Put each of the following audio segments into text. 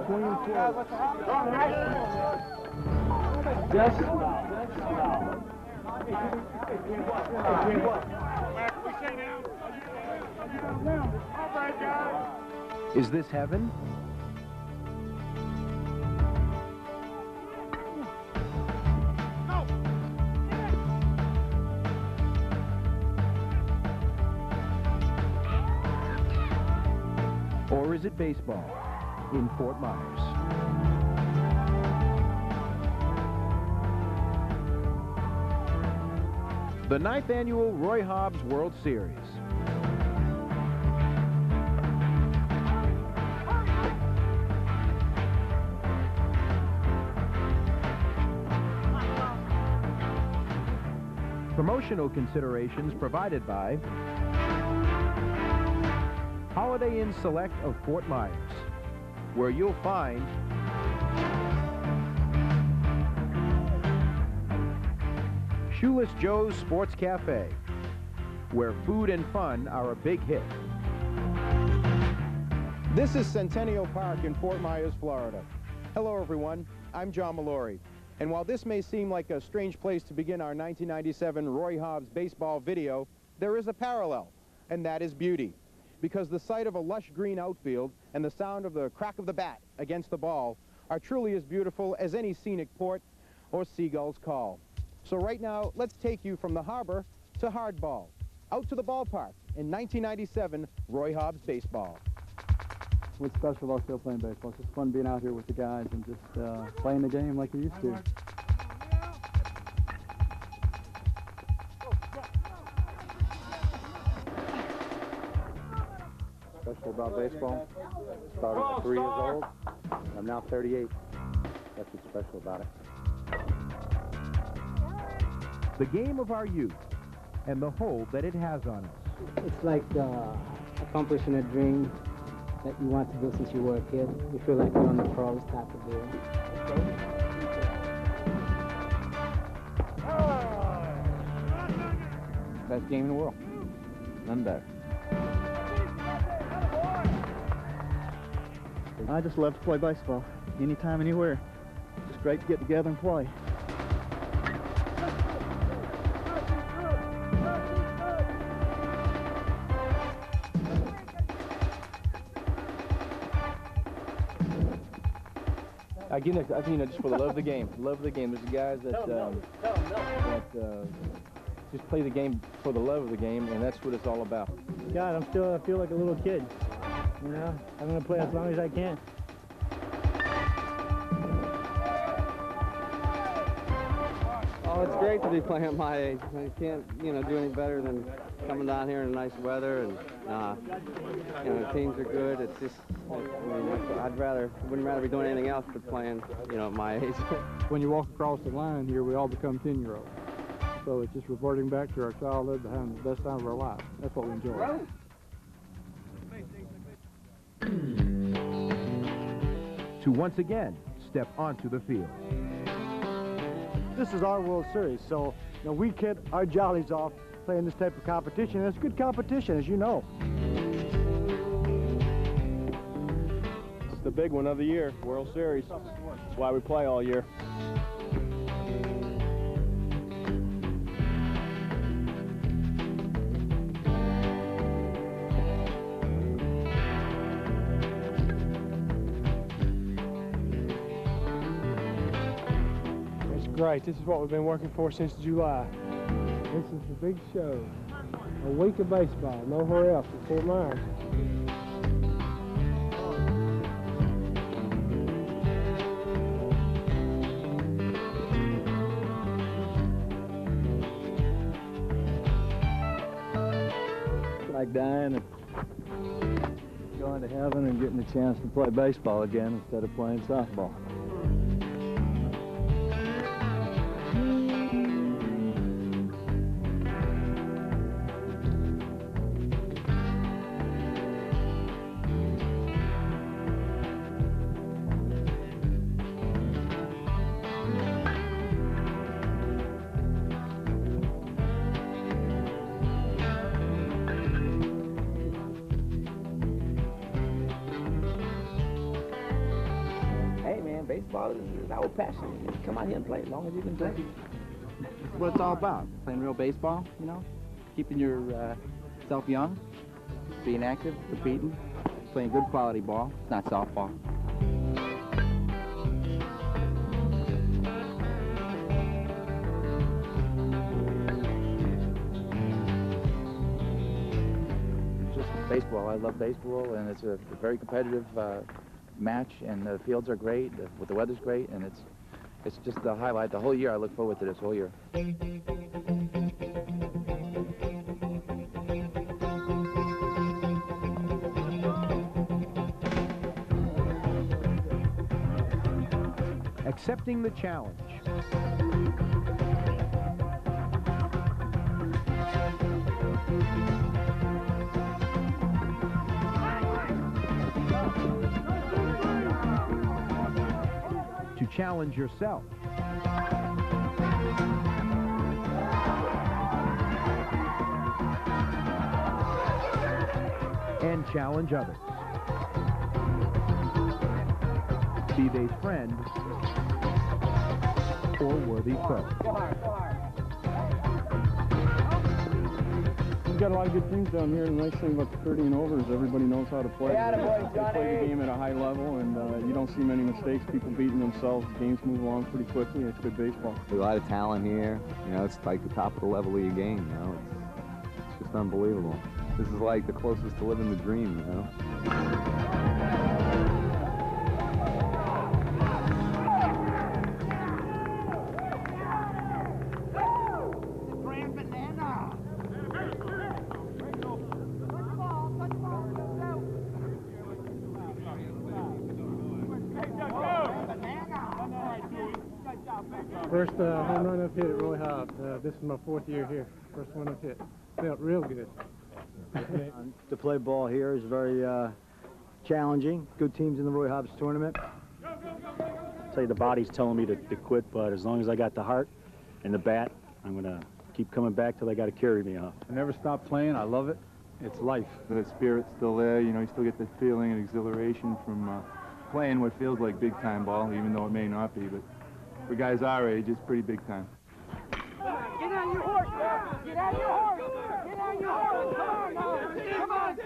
Swinging forward. Is this heaven? Or is it baseball in Fort Myers? The 9th annual Roy Hobbs World Series. Promotional considerations provided by Holiday Inn Select of Fort Myers, where you'll find Shoeless Joe's Sports Cafe, where food and fun are a big hit. This is Centennial Park in Fort Myers, Florida. Hello, everyone. I'm John Mallory. And while this may seem like a strange place to begin our 1997 Roy Hobbs baseball video, there is a parallel, and that is beauty. Because the sight of a lush green outfield and the sound of the crack of the bat against the ball are truly as beautiful as any scenic port or seagull's call. So right now, let's take you from the harbor to hardball, out to the ballpark in 1997 Roy Hobbs baseball. What's special about still playing baseball? It's just fun being out here with the guys and just playing the game like you used to. Special about baseball, started at 3 years old. I'm now 38. That's what's special about it. The game of our youth and the hold that it has on us. It's like accomplishing a dream that you want to do since you were a kid. You feel like you're on the pros type of deal. Best game in the world. None better. I just love to play baseball. Anytime, anywhere. Just great to get together and play. Again, I think, just for the love of the game. Love of the game. There's guys that just play the game for the love of the game, and that's what it's all about. God, I feel like a little kid. You know, I'm going to play as long as I can. Oh, it's great to be playing at my age. I can't, do any better than coming down here in nice weather, and the teams are good. It's just, wouldn't rather be doing anything else but playing, at my age. When you walk across the line here, we all become 10-year-olds. So it's just reverting back to our childhood, having the best time of our life. That's what we enjoy. To once again step onto the field. This is our World Series, so we get our jollies off playing this type of competition, and it's good competition, as you know. It's the big one of the year, World Series. That's why we play all year. Great. This is what we've been working for since July. This is the big show. A week of baseball, nowhere else in Fort Myers. It's like dying and going to heaven and getting the chance to play baseball again instead of playing softball. Baseball is our passion. You come out here and play as long as you can play. That's what it's all about. Playing real baseball, you know, keeping your self young, being active, competing, playing good quality ball. It's not softball. Just baseball. I love baseball, and it's a very competitive match, and the fields are great, the weather's great, and it's just the highlight. The whole year, I look forward to this whole year. Accepting the challenge. To challenge yourself. And challenge others. Be they friend or worthy foe. We've got a lot of good teams down here, and the nice thing about the 30 and over is everybody knows how to play. They play the game at a high level, and you don't see many mistakes, people beating themselves. Games move along pretty quickly. It's good baseball. There's a lot of talent here. You know, it's like the top of the level of your game, you know. It's just unbelievable. This is like the closest to living the dream, you know. First home run I've hit at Roy Hobbs. This is my 4th year here. First one I've hit. Felt real good. To play ball here is very challenging. Good teams in the Roy Hobbs tournament. I'll tell you, the body's telling me to quit, but as long as I got the heart and the bat, I'm going to keep coming back till they got to carry me off. I never stop playing. I love it. It's life. The spirit's still there. You know, you still get the feeling and exhilaration from playing what feels like big-time ball, even though it may not be. But for guys our age, it's pretty big time. Get on your horse! Get on your horse! Get on your horse! Come on now! Come on!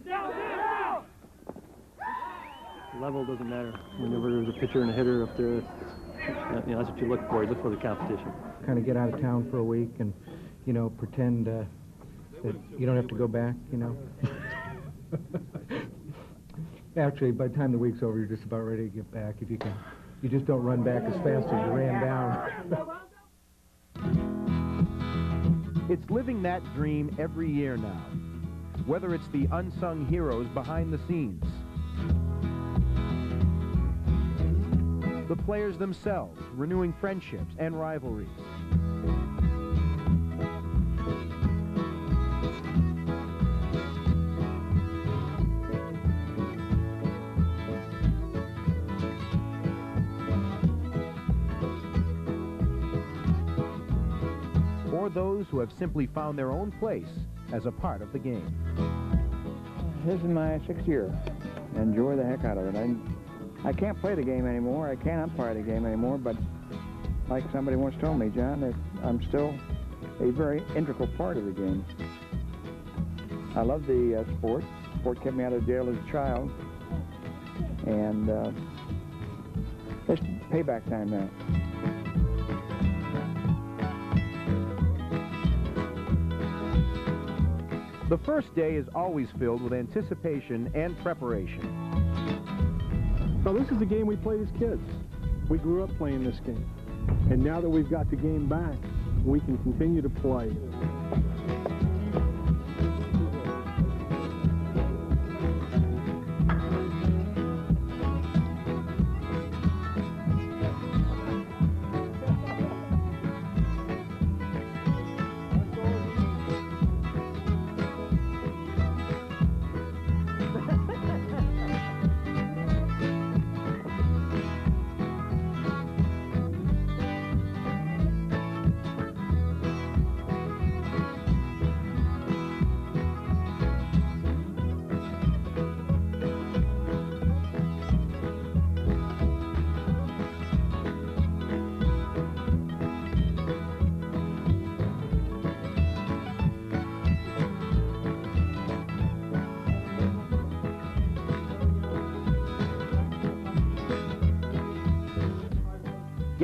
Down! Level doesn't matter. Whenever there's a pitcher and a hitter up there, you know, that's what you look for. You look for the competition. Kind of get out of town for a week and, you know, pretend that you don't have to go back, you know. Actually, by the time the week's over, you're just about ready to get back if you can. You just don't run back as fast as you ran down. It's living that dream every year now, whether it's the unsung heroes behind the scenes, the players themselves renewing friendships and rivalries, or those who have simply found their own place as a part of the game. This is my 6th year. Enjoy the heck out of it. I can't play the game anymore. I can't umpire the game anymore, but like somebody once told me, John, that I'm still a very integral part of the game. I love the sport. Sport kept me out of jail as a child, and it's payback time now. The first day is always filled with anticipation and preparation. So this is the game we played as kids. We grew up playing this game. And now that we've got the game back, we can continue to play.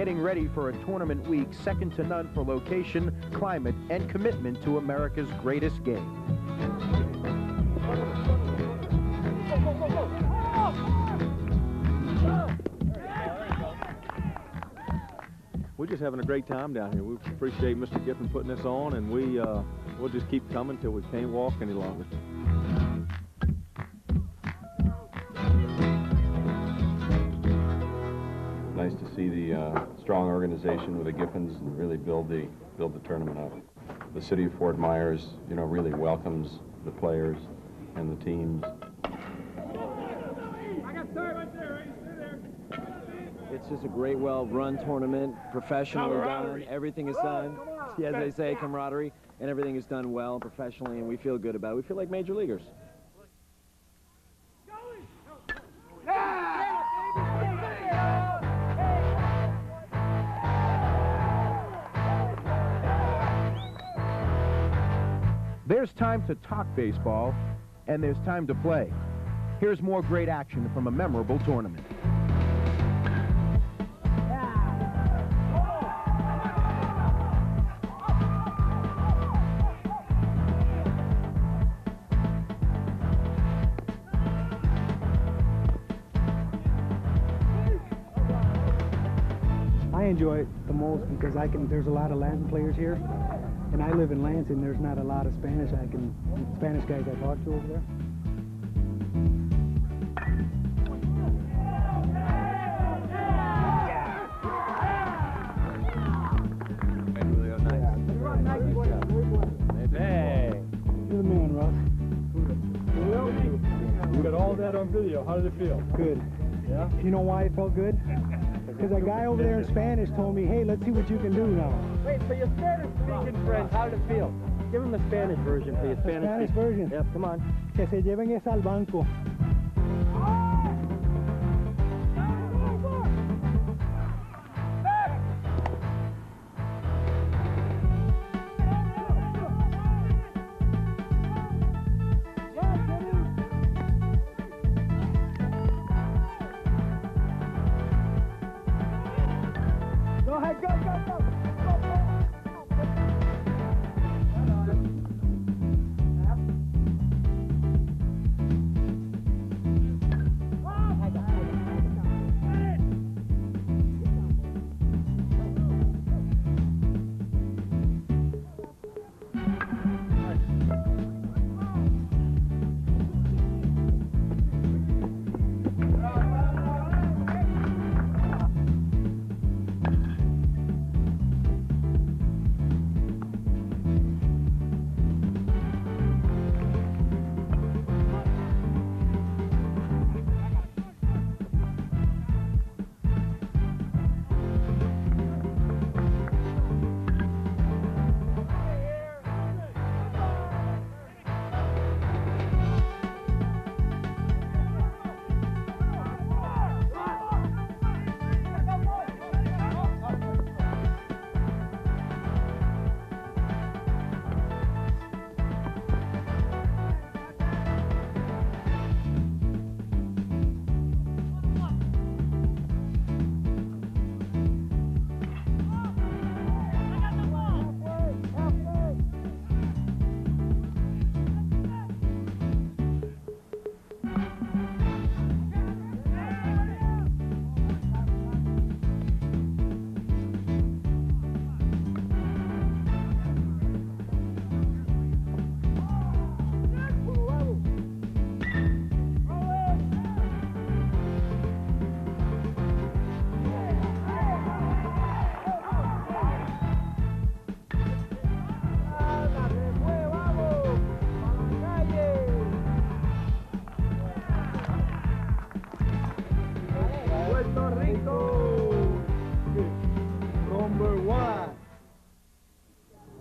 getting ready for a tournament week second to none for location, climate, and commitment to America's greatest game. We're just having a great time down here. We appreciate Mr. Giffen putting this on, and we'll just keep coming till we can't walk any longer. Nice to see the strong organization with the Giffens and really build the tournament up. The city of Fort Myers, you know, really welcomes the players and the teams. It's just a great, well-run tournament, professionally done. Everything is done, as they say, camaraderie, and everything is done well, professionally, and we feel good about it. We feel like major leaguers. There's time to talk baseball, and there's time to play. Here's more great action from a memorable tournament. I enjoy it the most because there's a lot of Latin players here, and I live in Lansing. There's not a lot of Spanish Spanish guys I talk to over there. Hey, you're the man, Russ. You got all that on video. How did it feel? Good. Yeah? You know why it felt good? Because a guy over there in Spanish told me, hey, let's see what you can do now. Wait, for your Spanish-speaking friends, how did it feel? Give them the Spanish version for your Spanish version? Yep, come on. Que se lleven esa al banco. Go ahead, go, go, go.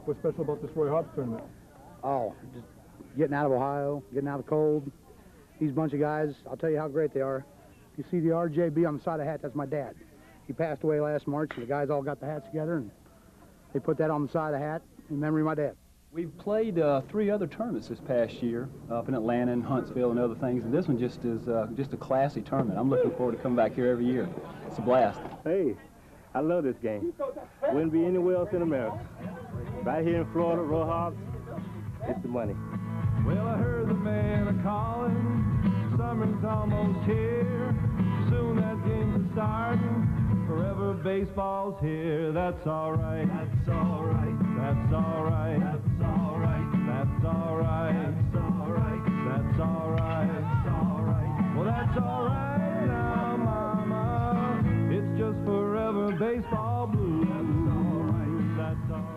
What's special about this Roy Hobbs tournament? Oh, just getting out of Ohio, getting out of the cold. These bunch of guys, I'll tell you how great they are. You see the RJB on the side of the hat, that's my dad. He passed away last March, and the guys all got the hats together, and they put that on the side of the hat in memory of my dad. We've played 3 other tournaments this past year, up in Atlanta and Huntsville and other things, and this one just is just a classy tournament. I'm looking forward to coming back here every year. It's a blast. Hey, I love this game. Wouldn't be anywhere else in America. Right here in Florida, Roy Hobbs, it's the money. Well, I heard the man a-calling, summer's almost here. Soon that game's a-starting, forever baseball's here. That's all right, that's all right, that's all right, that's all right, that's all right, that's all right, that's all right, that's all right. Well, that's all right now, mama, it's just forever baseball blues. That's all right, that's all right.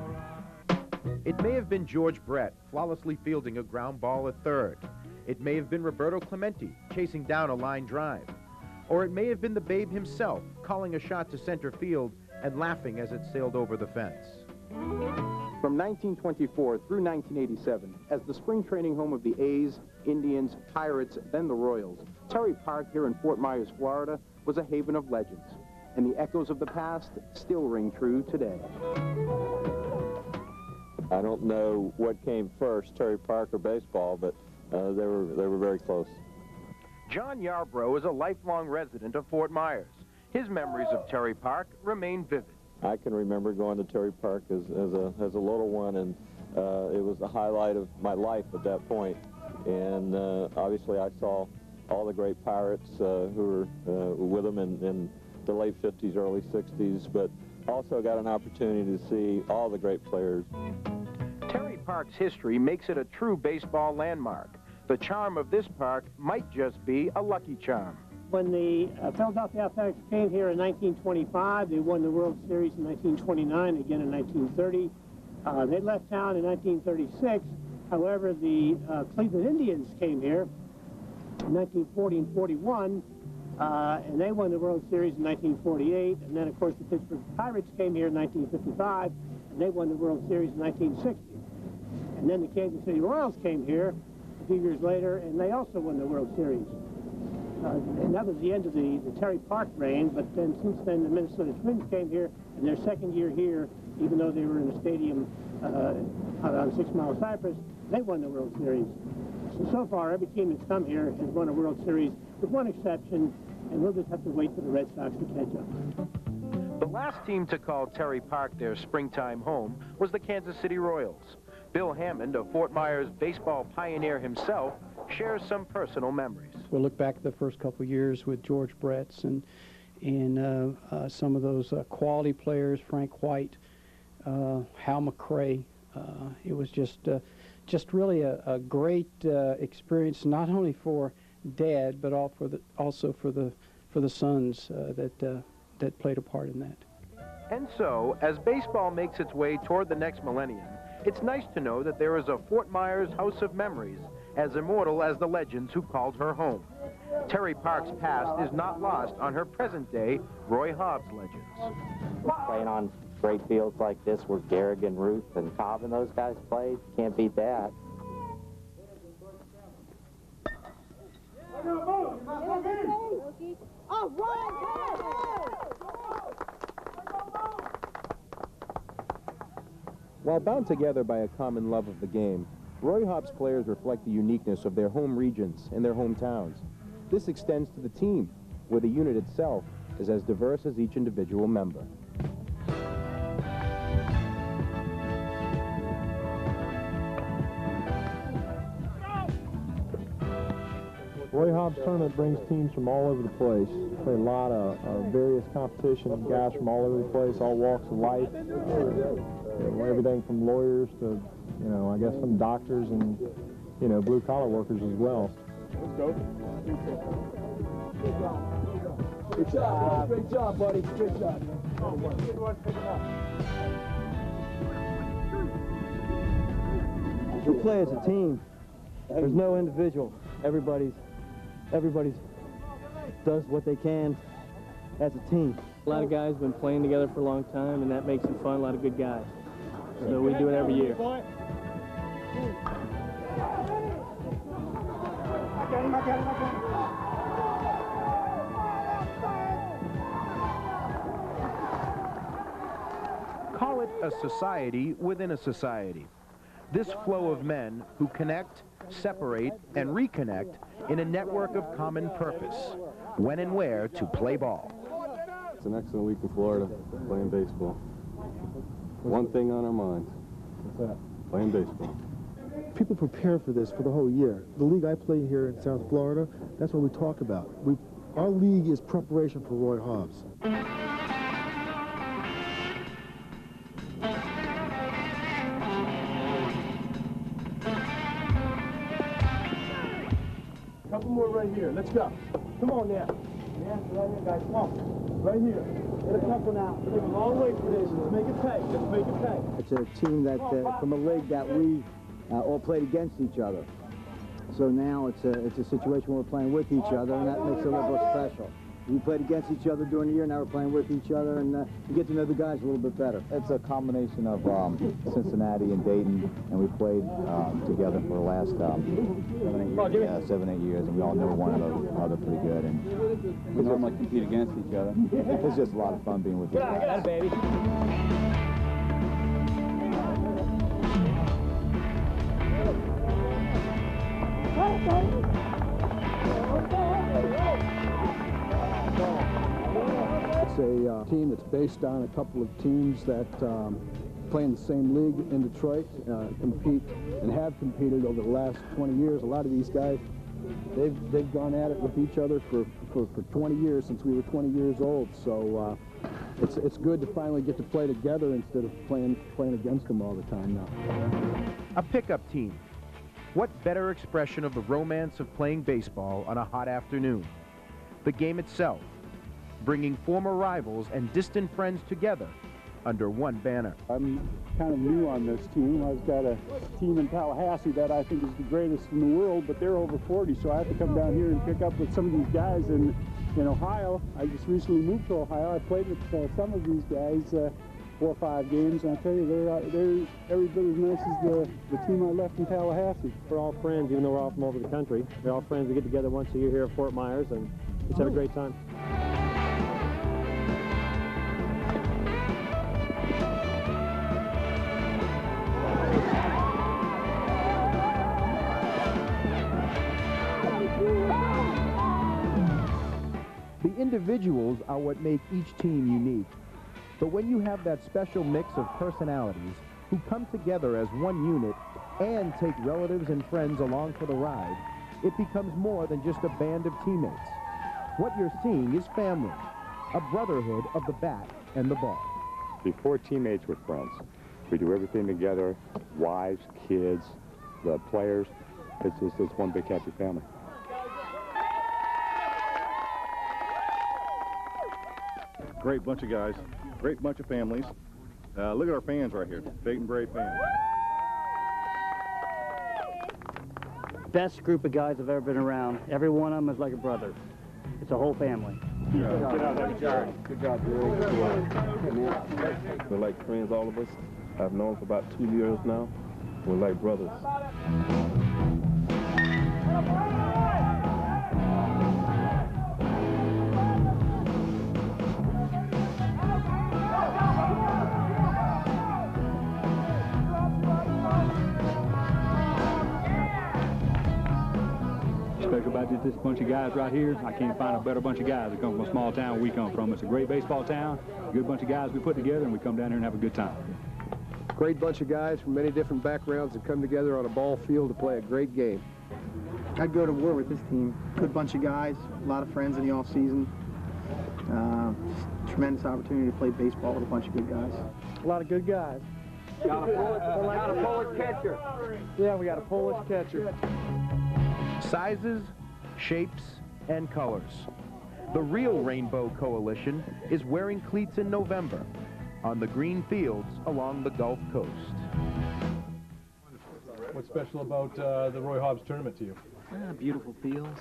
It may have been George Brett flawlessly fielding a ground ball at third. It may have been Roberto Clemente chasing down a line drive. Or it may have been the Babe himself calling a shot to center field and laughing as it sailed over the fence. From 1924 through 1987, as the spring training home of the A's, Indians, Pirates, then the Royals, Terry Park here in Fort Myers, Florida, was a haven of legends. And the echoes of the past still ring true today. I don't know what came first, Terry Park or baseball, but they were very close. John Yarbrough is a lifelong resident of Fort Myers. His memories of Terry Park remain vivid. I can remember going to Terry Park as a little one, and it was the highlight of my life at that point. And obviously I saw all the great Pirates who were with him in the late 50s, early 60s, but also got an opportunity to see all the great players. Terry Park's history makes it a true baseball landmark. The charm of this park might just be a lucky charm. When the Philadelphia Athletics came here in 1925, they won the World Series in 1929, again in 1930. They left town in 1936. However, the Cleveland Indians came here in 1940 and 41, and they won the World Series in 1948. And then, of course, the Pittsburgh Pirates came here in 1955, and they won the World Series in 1960. And then the Kansas City Royals came here a few years later, and they also won the World Series. And that was the end of the Terry Park reign, but then since then the Minnesota Twins came here, and their second year here, even though they were in a stadium on 6 Mile Cypress, they won the World Series. So far, every team that's come here has won a World Series, with one exception, and we'll just have to wait for the Red Sox to catch up. The last team to call Terry Park their springtime home was the Kansas City Royals. Bill Hammond, a Fort Myers baseball pioneer himself, shares some personal memories. We'll look back at the first couple of years with George Bretts and some of those quality players, Frank White, Hal McRae. It was just really a great experience, not only for Dad, but also for the sons that played a part in that. And so, as baseball makes its way toward the next millennium, it's nice to know that there is a Fort Myers house of memories, as immortal as the legends who called her home. Terry Park's past is not lost on her present-day Roy Hobbs legends. Playing on great fields like this where Garrigan, Ruth, and Cobb and those guys played, can't beat that. While bound together by a common love of the game, Roy Hobbs players reflect the uniqueness of their home regions and their hometowns. This extends to the team, where the unit itself is as diverse as each individual member. Roy Hobbs tournament brings teams from all over the place. Play a lot of various competition, guys from all over the place, all walks of life. Everything from lawyers to, I guess some doctors and, blue-collar workers as well. Let's go. Good job. Great job, buddy. Good job. We play as a team. There's no individual. Everybody's does what they can as a team. A lot of guys have been playing together for a long time, and that makes it fun. A lot of good guys. So we do it every year. Call it a society within a society. This flow of men who connect, separate, and reconnect in a network of common purpose, when and where to play ball. It's an excellent week in Florida, playing baseball. One thing on our minds. What's that? Playing baseball. People prepare for this for the whole year. The league I play here in South Florida, that's what we talk about. Our league is preparation for Roy Hobbs. Couple more right here. Let's go. Come on now. Yeah, right here, guys. Come on. Right here. Get a couple now. We're taking a long way for this. Let's make it pay. Let's make it pay. It's a team that, from a league that we all played against each other. So now it's a situation where we're playing with each other, and that makes it a little bit special. We played against each other during the year, now we're playing with each other, and you get to know the guys a little bit better. It's a combination of Cincinnati and Dayton, and we played together for the last 7, 8 years, and we all know one another pretty good. And we normally compete against each other. It's just a lot of fun being with you. Got it, baby. It's a team that's based on a couple of teams that play in the same league in Detroit, compete and have competed over the last 20 years. A lot of these guys, they've gone at it with each other for 20 years, since we were 20 years old. So it's good to finally get to play together instead of playing against them all the time now. A pickup team. What better expression of the romance of playing baseball on a hot afternoon? The game itself, bringing former rivals and distant friends together under one banner. I'm kind of new on this team. I've got a team in Tallahassee that I think is the greatest in the world, but they're over 40, so I have to come down here and pick up with some of these guys in Ohio. I just recently moved to Ohio. I played with some of these guys 4 or 5 games, and I tell you, they're every bit as nice as the team I left in Tallahassee. We're all friends, even though we're all from over the country. We're all friends. We get together once a year here at Fort Myers, and just have a great time. The individuals are what make each team unique. But when you have that special mix of personalities who come together as one unit and take relatives and friends along for the ride, it becomes more than just a band of teammates. What you're seeing is family, a brotherhood of the bat and the ball. Before teammates were friends. We do everything together, wives, kids, the players. It's one big happy family. Great bunch of guys, great bunch of families. Look at our fans right here, big and brave fans. Best group of guys I've ever been around. Every one of them is like a brother. It's a whole family. Good job, We're like friends, all of us. I've known for about 2 years now. We're like brothers. Special about this bunch of guys right here. I can't find a better bunch of guys that come from a small town we come from. It's a great baseball town, a good bunch of guys we put together, and we come down here and have a good time. Great bunch of guys from many different backgrounds that come together on a ball field to play a great game. I'd go to war with this team. Good bunch of guys, a lot of friends in the off season. Tremendous opportunity to play baseball with a bunch of good guys. A lot of good guys. Got a Polish catcher. Yeah, we got a Polish catcher. Sizes, shapes, and colors. The real Rainbow Coalition is wearing cleats in November on the green fields along the Gulf Coast. What's special about the Roy Hobbs tournament to you? Beautiful fields.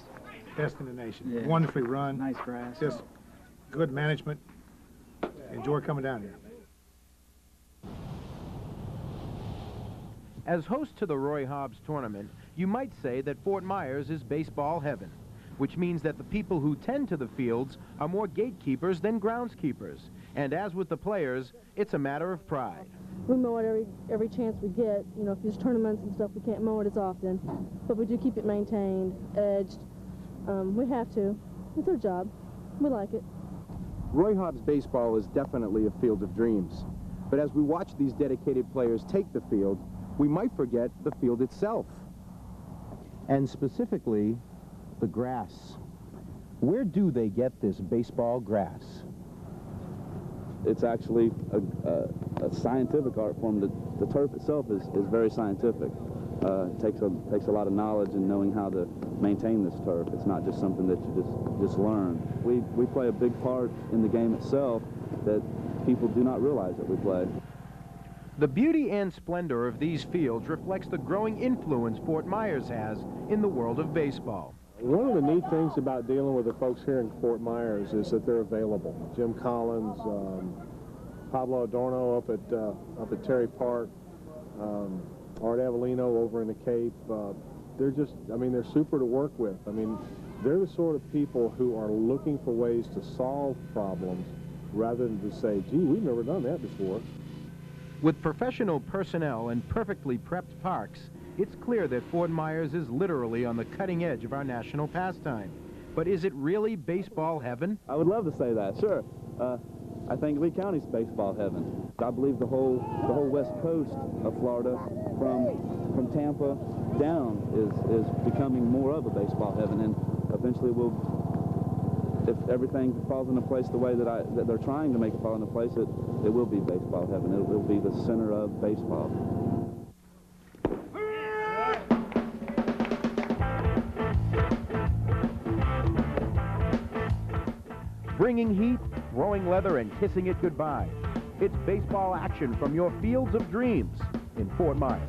Best in the nation. Yeah. Wonderfully run. Nice grass. Just good management. Enjoy coming down here. As host to the Roy Hobbs tournament, you might say that Fort Myers is baseball heaven, which means that the people who tend to the fields are more gatekeepers than groundskeepers. And as with the players, it's a matter of pride. We mow it every chance we get. You know, if there's tournaments and stuff, we can't mow it as often. But we do keep it maintained, edged. We have to. It's our job. We like it. Roy Hobbs baseball is definitely a field of dreams. But as we watch these dedicated players take the field, we might forget the field itself. And specifically, the grass. Where do they get this baseball grass? It's actually a scientific art form. The turf itself is very scientific. It takes a lot of knowledge and knowing how to maintain this turf. It's not just something that you just learn. We play a big part in the game itself that people do not realize that we play. The beauty and splendor of these fields reflects the growing influence Fort Myers has in the world of baseball. One of the neat things about dealing with the folks here in Fort Myers is that they're available. Jim Collins, Pablo Adorno up at Terry Park, Art Avellino over in the Cape. They're just, I mean, they're super to work with. I mean, they're the sort of people who are looking for ways to solve problems rather than to say, gee, we've never done that before. With professional personnel and perfectly prepped parks, it's clear that Fort Myers is literally on the cutting edge of our national pastime. But is it really baseball heaven? I would love to say that, sure. I think Lee County's baseball heaven. I believe the whole west coast of Florida, from Tampa down, is becoming more of a baseball heaven, and eventually if everything falls into place the way that they're trying to make it fall into place, it will be baseball heaven. It will be the center of baseball. Bringing heat, throwing leather, and kissing it goodbye. It's baseball action from your fields of dreams in Fort Myers.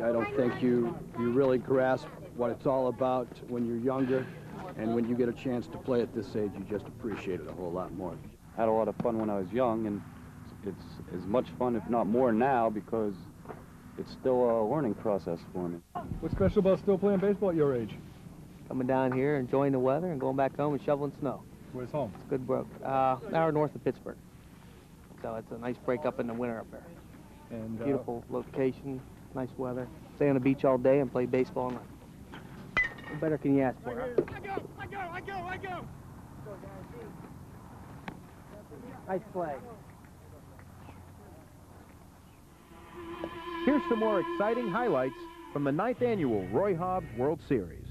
I don't think you really grasp what it's all about when you're younger, and when you get a chance to play at this age, you just appreciate it a whole lot more. I had a lot of fun when I was young, and it's as much fun, if not more, now because it's still a learning process for me. What's special about still playing baseball at your age? coming down here, enjoying the weather, and going back home and shoveling snow. Where's home? It's good work. An hour north of Pittsburgh. So it's a nice break up in the winter up there. And beautiful location, nice weather. Stay on the beach all day and play baseball all night. What better can you ask for? Huh? I go! Nice play. Here's some more exciting highlights from the 9th annual Roy Hobbs World Series.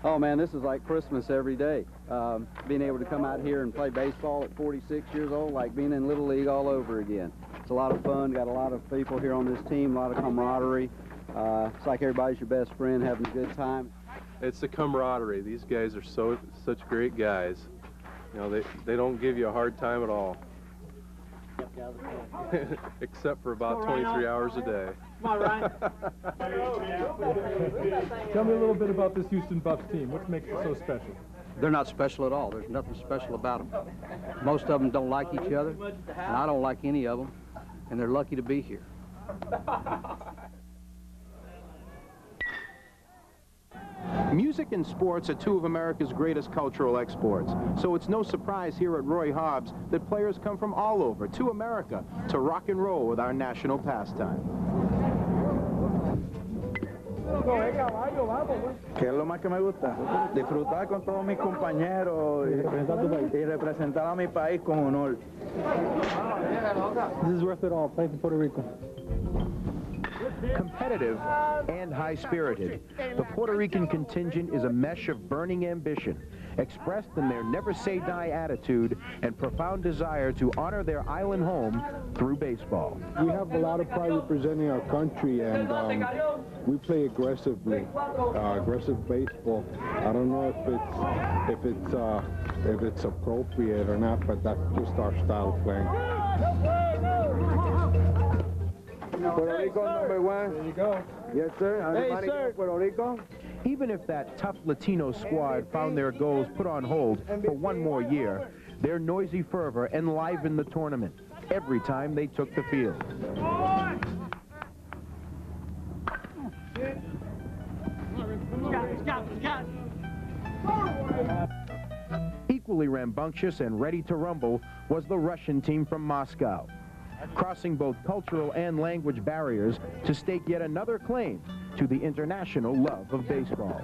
Oh man, this is like Christmas every day. Being able to come out here and play baseball at 46 years old, like being in Little League all over again. It's a lot of fun, got a lot of people here on this team, a lot of camaraderie. It's like everybody's your best friend, having a good time. It's the camaraderie. These guys are such great guys. You know, they don't give you a hard time at all. Except for about 23 hours a day. Come on, Ryan. Tell me a little bit about this Houston Bucks team. What makes it so special? They're not special at all. There's nothing special about them. Most of them don't like each other, and I don't like any of them, and they're lucky to be here. Music and sports are two of America's greatest cultural exports, so it's no surprise here at Roy Hobbs that players come from all over to America to rock and roll with our national pastime. ¿Qué es lo más que me gusta? Disfrutar con todos mis compañeros y representar a mi país con honor. This is worth it all. Play for Puerto Rico. Competitive and high-spirited, the Puerto Rican contingent is a mesh of burning ambition, expressed in their never-say-die attitude and profound desire to honor their island home through baseball. We have a lot of pride representing our country, and we play aggressively, aggressive baseball. I don't know if it's appropriate or not, but that's just our style of playing. Puerto Rico number one. There you go. Yes, sir. Everybody sir. Puerto Rico. Even if that tough Latino squad found their goals put on hold for one more year, their noisy fervor enlivened the tournament every time they took the field. Equally rambunctious and ready to rumble was the Russian team from Moscow, crossing both cultural and language barriers to stake yet another claim to the international love of baseball.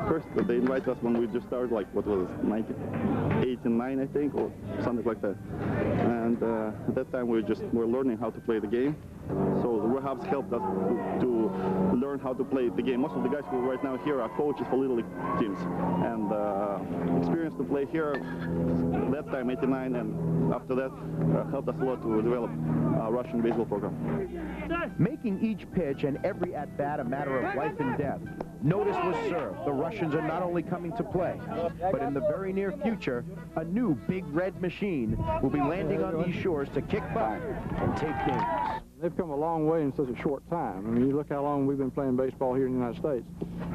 First, they invited us when we just started, like, what was it, 1989, I think, or something like that. And at that time, we were learning how to play the game. So the Roy Hobbs helped us to learn how to play the game. Most of the guys who are right now here are coaches for Little League teams. And experience to play here that time, 89, and after that, helped us a lot to develop a Russian baseball program. Making each pitch and every at-bat a matter of life and death, notice was served. The Russians are not only coming to play, but in the very near future, a new big red machine will be landing on these shores to kick butt and take games. They've come a long way in such a short time. I mean, you look how long we've been playing baseball here in the United States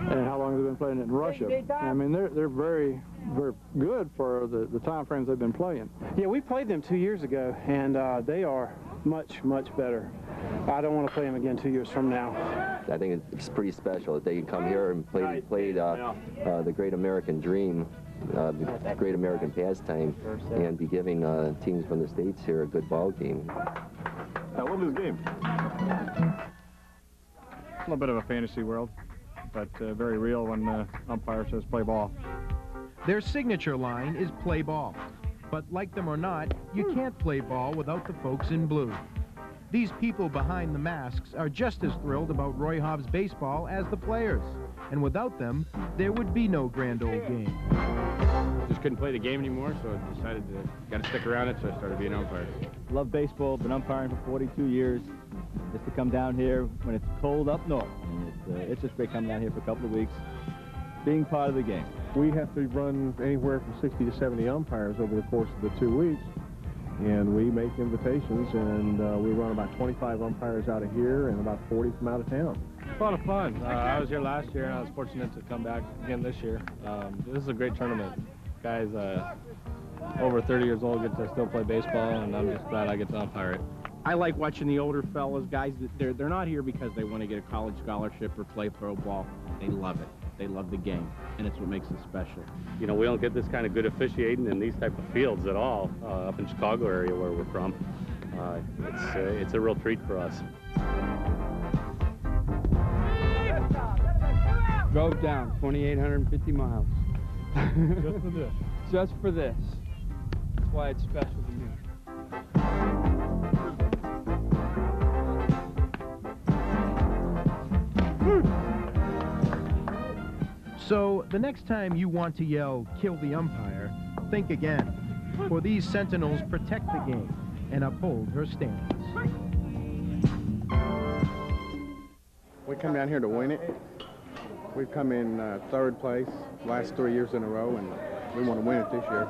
and how long they've been playing it in Russia. I mean, they're very, very good for the time frames they've been playing. Yeah, we played them 2 years ago, and they are much, much better. I don't want to play them again 2 years from now. I think it's pretty special that they can come here and play the great American dream, the great American pastime, and be giving teams from the States here a good ball game. I love this game. A little bit of a fantasy world, but very real when the umpire says play ball. Their signature line is play ball. But like them or not, you can't play ball without the folks in blue. These people behind the masks are just as thrilled about Roy Hobbs baseball as the players. And without them, there would be no grand old game. Just couldn't play the game anymore, so I decided to got to stick around it, so I started being an umpire. Love baseball, been umpiring for 42 years. Just to come down here when it's cold up north. And it's just great coming down here for a couple of weeks, being part of the game. We have to run anywhere from 60 to 70 umpires over the course of the 2 weeks. And we make invitations, and we run about 25 umpires out of here and about 40 from out of town. A lot of fun. I was here last year, and I was fortunate to come back again this year. This is a great tournament. Guys over 30 years old get to still play baseball, and I'm just glad I get to umpire it. I like watching the older fellas, guys. They're not here because they want to get a college scholarship or play pro ball. They love it. They love the game, and it's what makes it special. You know, we don't get this kind of good officiating in these type of fields at all up in Chicago area where we're from. It's a real treat for us. Drove down 2,850 miles. Just for this? Just for this. That's why it's special to me. So the next time you want to yell, "Kill the umpire," think again. For these sentinels protect the game and uphold her standards. We come down here to win it. We've come in third place last 3 years in a row, and we want to win it this year.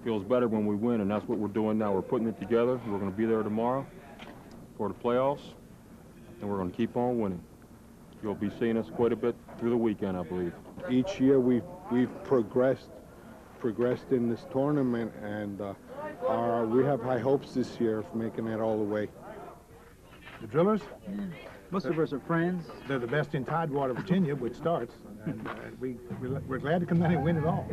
Feels better when we win, and that's what we're doing now. We're putting it together. We're going to be there tomorrow for the playoffs, and we're going to keep on winning. You'll be seeing us quite a bit through the weekend, I believe. Each year we've progressed in this tournament, and we have high hopes this year of making it all the way. The drillers? Most of us are friends. They're the best in Tidewater, Virginia, which starts. And we're glad to come down and win it all.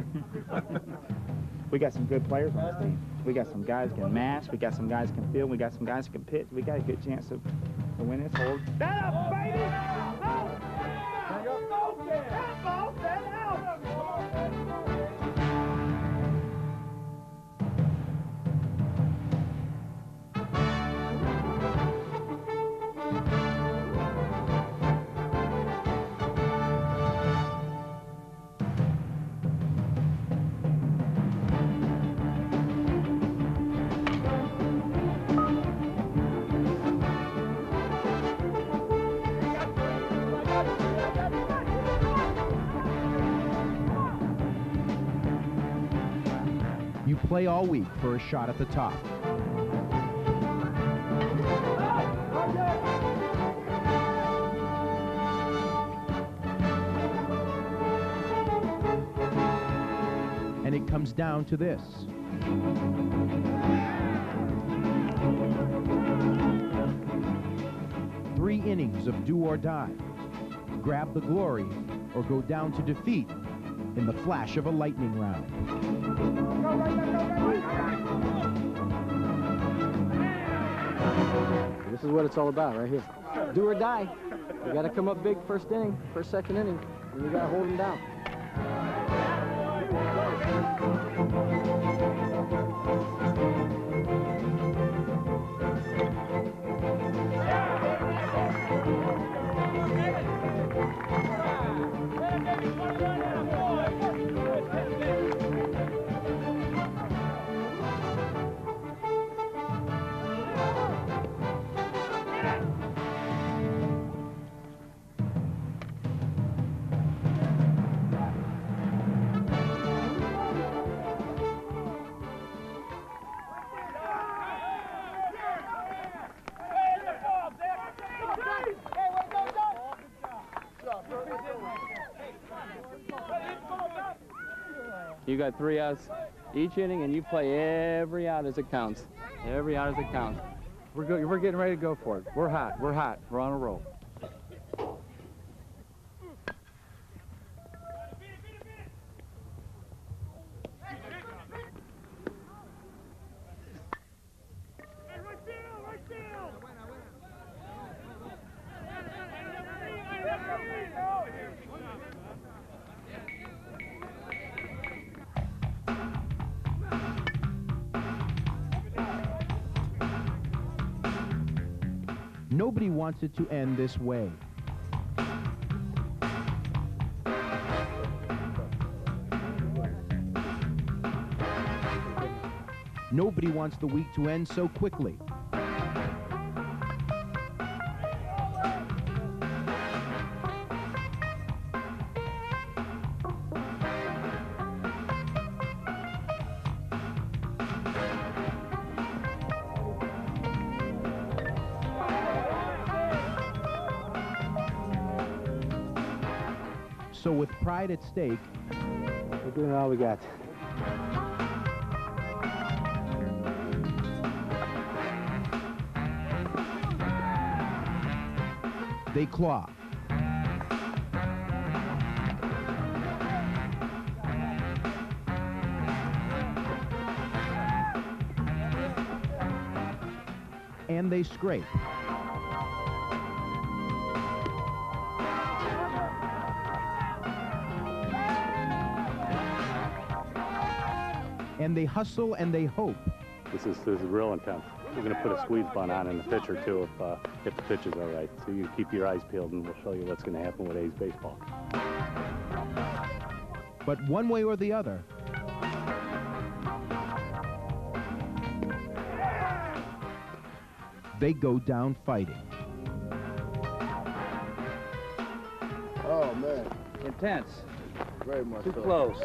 We got some good players on this team. We got some guys can mash. We got some guys can field. We got some guys who can pitch. We got a good chance to win this whole. Stand up, baby! You play all week for a shot at the top. And it comes down to this. Three innings of do or die. Grab the glory or go down to defeat in the flash of a lightning round. This is what it's all about right here. Do or die. You got to come up big first inning, second inning, and you got to hold them down. You got 3 outs each inning, and you play every out as it counts. Every out as it counts. We're getting ready to go for it. We're hot. We're hot. We're on a roll. Nobody wants it to end this way. Nobody wants the week to end so quickly. So with pride at stake, we're doing all we got. They claw. And they scrape. And they hustle and they hope. This is real intense. We're going to put a squeeze bun on in the pitcher too if the pitch is all right. So you keep your eyes peeled, and we'll show you what's going to happen with A's baseball. But one way or the other, they go down fighting. Oh man, intense. Very much Too so. close.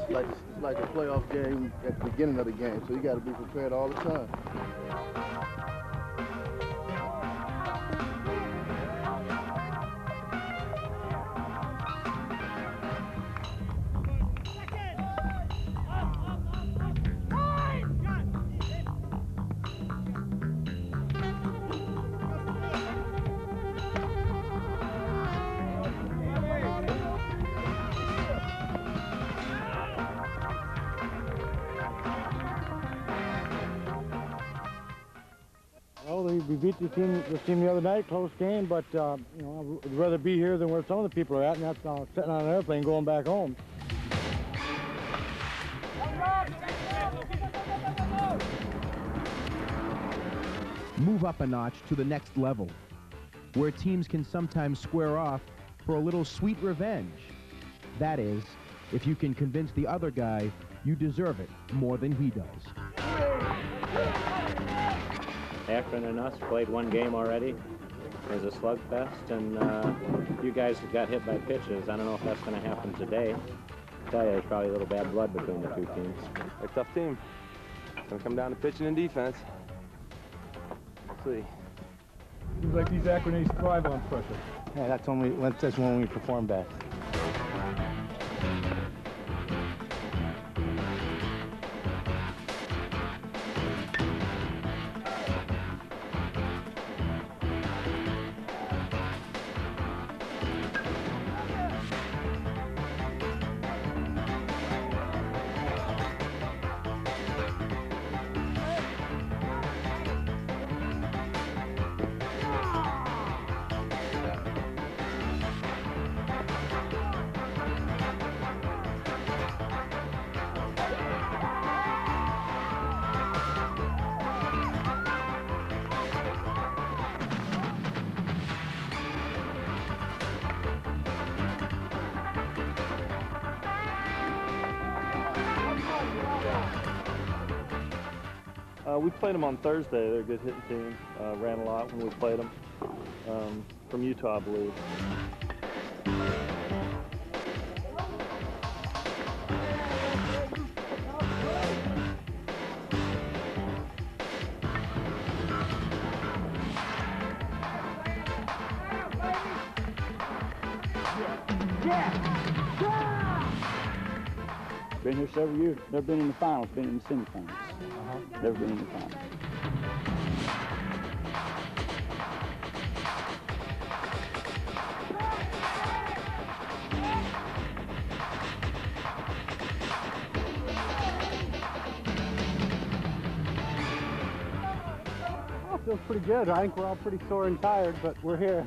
Like a playoff game at the beginning of the game, so you got to be prepared all the time. beat this team the other night, close game, but you know, I'd rather be here than where some of the people are at, and that's sitting on an airplane going back home. Move up a notch to the next level, where teams can sometimes square off for a little sweet revenge. That is, if you can convince the other guy you deserve it more than he does. Akron and us played one game already. It was a slugfest, and you guys got hit by pitches. I don't know if that's going to happen today. I tell you, there's probably a little bad blood between the two teams. They're a tough team. It's going to come down to pitching and defense. We'll see. Seems like these Akronates thrive on pressure. Yeah, that's when we perform best. We played them on Thursday. They're a good hitting team. Ran a lot when we played them. From Utah, I believe. Been here several years. Never been in the finals, been in the semifinals. Never been in the finals. Well, feels pretty good. I think we're all pretty sore and tired, but we're here.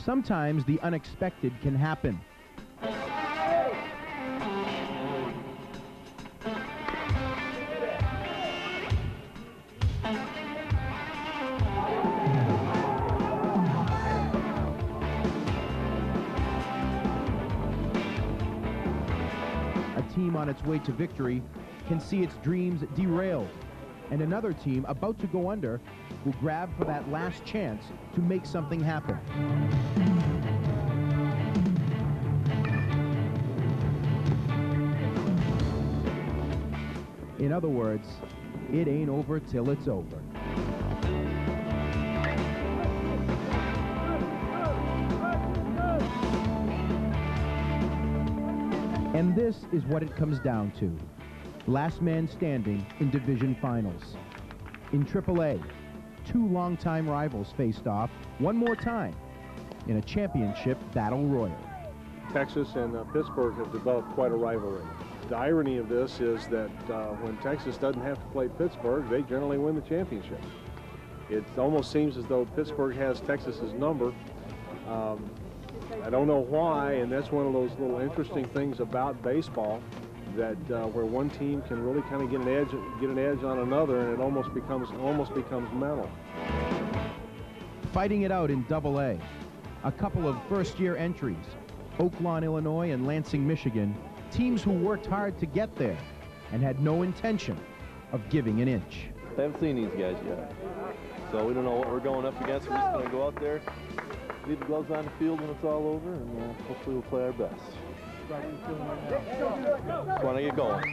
Sometimes the unexpected can happen. A team on its way to victory can see its dreams derailed, and another team about to go under will grab for that last chance to make something happen. In other words, it ain't over till it's over. And this is what it comes down to. Last man standing in division finals. In AAA, two longtime rivals faced off one more time in a championship battle royal. Texas and Pittsburgh have developed quite a rivalry. The irony of this is that when Texas doesn't have to play Pittsburgh, they generally win the championship. It almost seems as though Pittsburgh has Texas's number. I don't know why, and that's one of those little interesting things about baseball, that where one team can really kind of get an edge on another, and it almost becomes mental. Fighting it out in AA, a couple of first-year entries, Oak Lawn, Illinois and Lansing, Michigan, teams who worked hard to get there and had no intention of giving an inch. I haven't seen these guys yet, so we don't know what we're going up against. We're just going to go out there, leave the gloves on the field when it's all over, and hopefully we'll play our best. Just want to get going.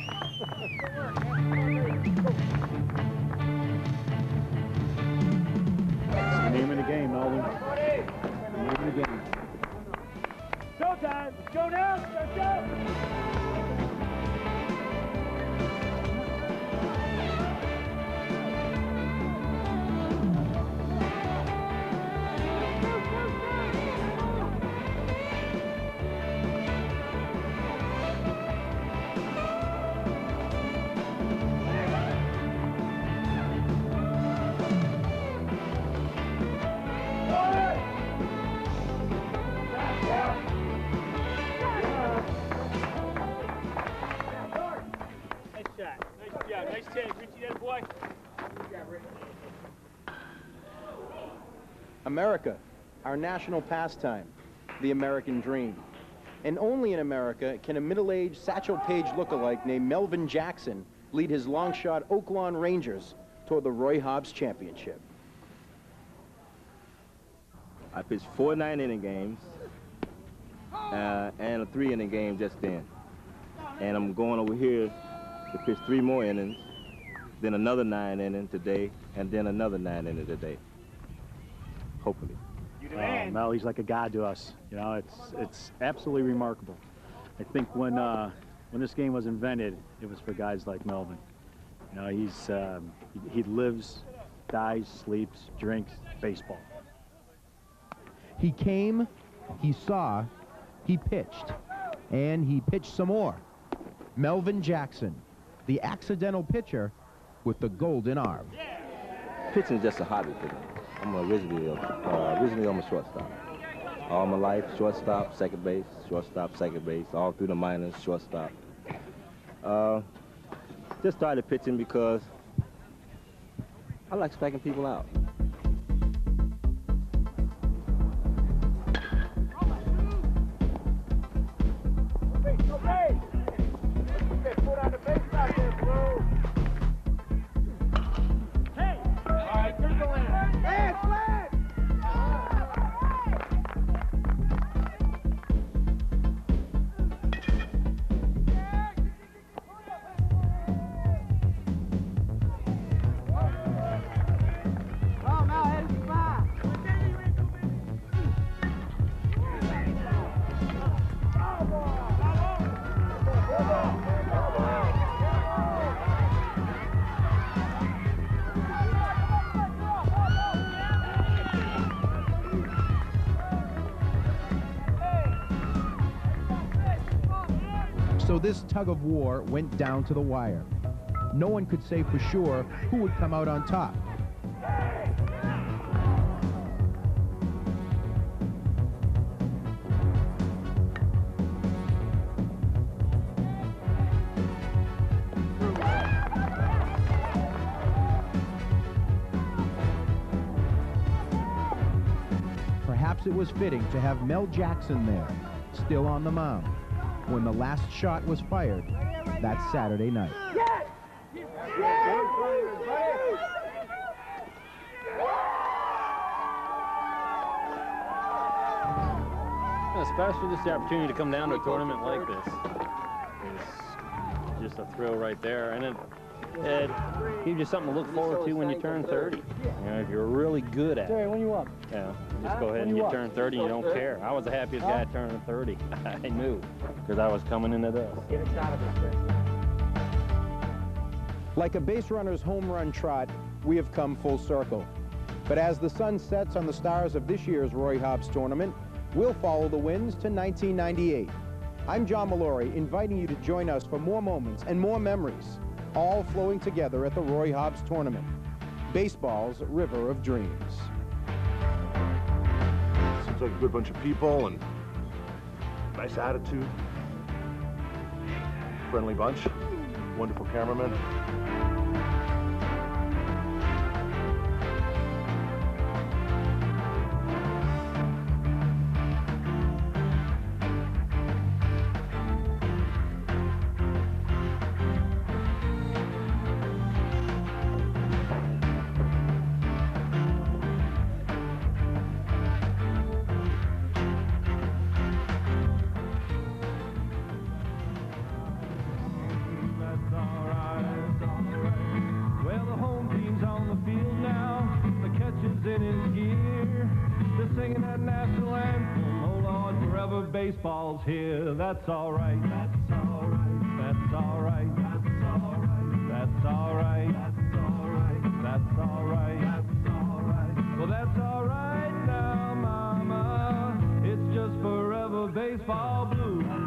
It's the name of the game, Alden. The name of the game. showtime. Let's go now. Let's go. America, our national pastime, the American dream. And only in America can a middle-aged Satchel Paige lookalike named Melvin Jackson lead his long-shot Oaklawn Rangers toward the Roy Hobbs Championship. I pitched 4 9-inning games and a 3-inning game just then. And I'm going over here to pitch 3 more innings, then another 9-inning today, and then another 9-inning today. Hopefully. Mel, he's like a god to us. You know, it's absolutely remarkable. I think when this game was invented, it was for guys like Melvin. You know, he lives, dies, sleeps, drinks baseball. He came, he saw, he pitched, and he pitched some more. Melvin Jackson, the accidental pitcher with the golden arm. Pitching is just a hobby for me. I'm originally I'm a shortstop. All my life, shortstop, second base, all through the minors, shortstop. Just started pitching because I like striking people out. So this tug of war went down to the wire. No one could say for sure who would come out on top. Perhaps it was fitting to have Mel Jackson there, still on the mound, when the last shot was fired that Saturday night. Especially just the opportunity to come down to a tournament like this. It's just a thrill right there, and it gives you something to look forward to when you turn 30. You know, if you're really good at it. When you up? Yeah, just go ahead and you turn 30 and you don't care. I was the happiest guy turning 30. I knew, because I was coming into this. Like a base runner's home run trot, we have come full circle. But as the sun sets on the stars of this year's Roy Hobbs tournament, we'll follow the winds to 1998. I'm John Mallory, inviting you to join us for more moments and more memories, all flowing together at the Roy Hobbs tournament, baseball's river of dreams. Seems like a good bunch of people and nice attitude. Friendly bunch, wonderful cameraman. baseball's here. That's all right. That's all right. That's all right. That's all right. That's all right. That's all right. That's all right. That's all right. Well, that's all right now, Mama. It's just forever baseball blues.